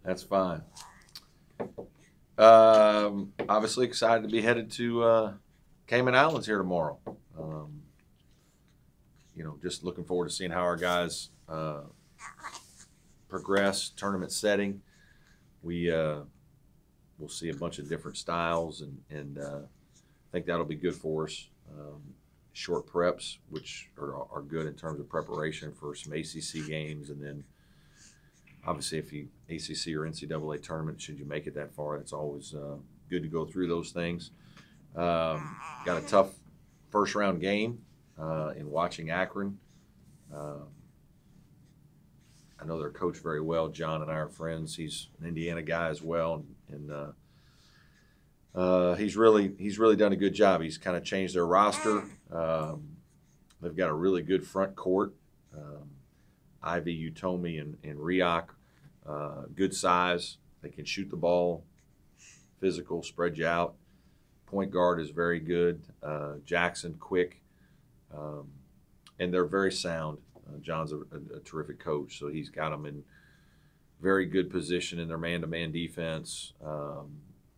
That's fine. Obviously excited to be headed to Cayman Islands here tomorrow. Just looking forward to seeing how our guys progress. Tournament setting, we'll see a bunch of different styles, and I think that'll be good for us. Short preps, which are good in terms of preparation for some ACC games, and then obviously if you ACC or NCAA tournament, should you make it that far, it's always good to go through those things. Got a tough first round game in watching Akron. I know their coach very well. John and I are friends. He's an Indiana guy as well, and he's really done a good job. He's kind of changed their roster. They've got a really good front court. Ivy, Utomi, and Riak, good size. They can shoot the ball, physical, spread you out. Point guard is very good. Jackson, quick, and they're very sound. John's a terrific coach, so he's got them in very good position in their man-to-man defense.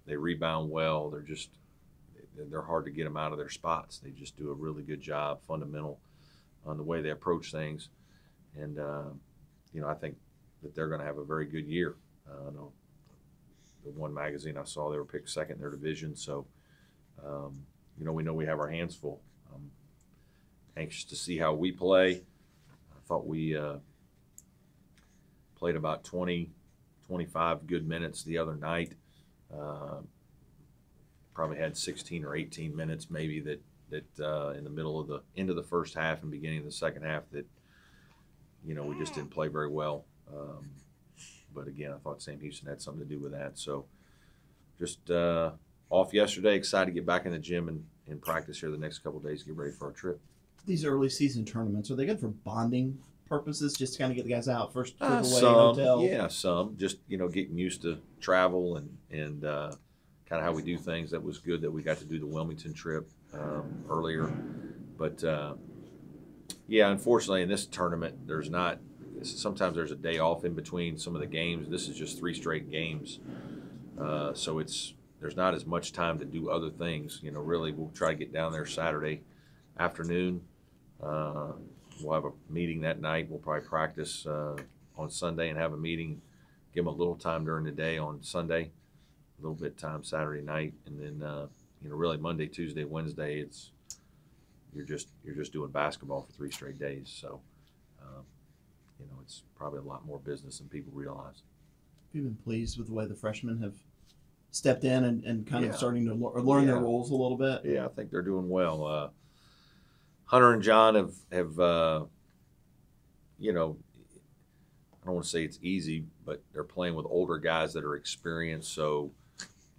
They rebound well. They're hard to get them out of their spots. They just do a really good job, fundamental, on the way they approach things. And, I think that they're going to have a very good year. I know the one magazine I saw, they were picked second in their division. So, we know we have our hands full. I'm anxious to see how we play. I thought we played about 20, 25 good minutes the other night. Probably had 16 or 18 minutes maybe that in the middle of the end of the first half and beginning of the second half that we just didn't play very well. But again, I thought Sam Houston had something to do with that. So just off yesterday, excited to get back in the gym and practice here the next couple of days, get ready for our trip. These early season tournaments, are they good for bonding purposes, just to kind of get the guys out first trip away, Some, hotel? Yeah, some. Just, getting used to travel and kind of how we do things. That was good that we got to do the Wilmington trip earlier. But, unfortunately in this tournament, sometimes there's a day off in between some of the games. This is just 3 straight games. So there's not as much time to do other things. Really, we'll try to get down there Saturday afternoon. We'll have a meeting that night. We'll probably practice on Sunday and have a meeting, give them a little time during the day on Sunday, a little bit time Saturday night, and then really Monday, Tuesday, Wednesday, you're just doing basketball for 3 straight days. So it's probably a lot more business than people realize. Have you been pleased with the way the freshmen have stepped in and kind of starting to learn their roles a little bit? Yeah, I think they're doing well. Hunter and John have I don't want to say it's easy, but they're playing with older guys that are experienced. So,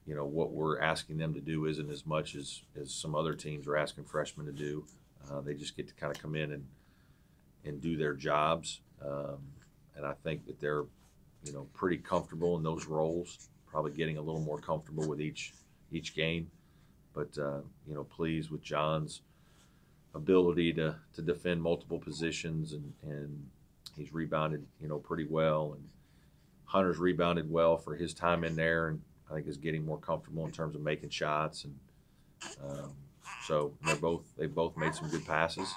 what we're asking them to do isn't as much as some other teams are asking freshmen to do. They just get to kind of come in and do their jobs. And I think that they're, pretty comfortable in those roles, probably getting a little more comfortable with each game. But, pleased with John's ability to defend multiple positions, and he's rebounded, pretty well. And Hunter's rebounded well for his time in there, and I think is getting more comfortable in terms of making shots. And so they've both made some good passes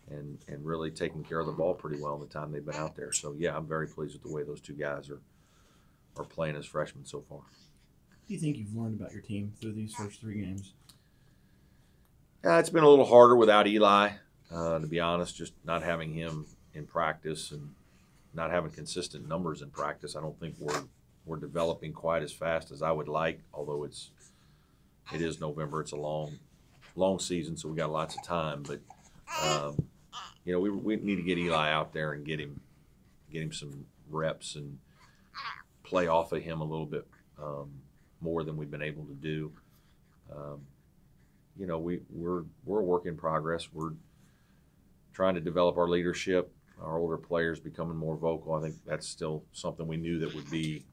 and really taking care of the ball pretty well in the time they've been out there. So yeah, I'm very pleased with the way those 2 guys are playing as freshmen so far. What do you think you've learned about your team through these first 3 games? It's been a little harder without Eli, to be honest, just not having him in practice and not having consistent numbers in practice. I don't think we're developing quite as fast as I would like, although it is November. It's a long season, so we got lots of time. But we need to get Eli out there and get him some reps and play off of him a little bit more than we've been able to do. We're a work in progress. We're trying to develop our leadership, our older players becoming more vocal. I think that's still something we knew that would be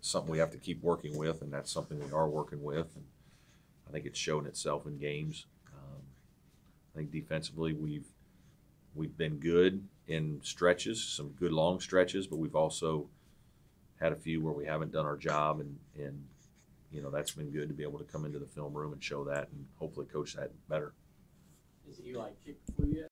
something we have to keep working with, and that's something we are working with. And I think it's shown itself in games. I think defensively we've been good in stretches, some good long stretches, but we've also had a few where we haven't done our job, and that's been good to be able to come into the film room and show that, and hopefully coach that better. Is Eli kicked the flu yet?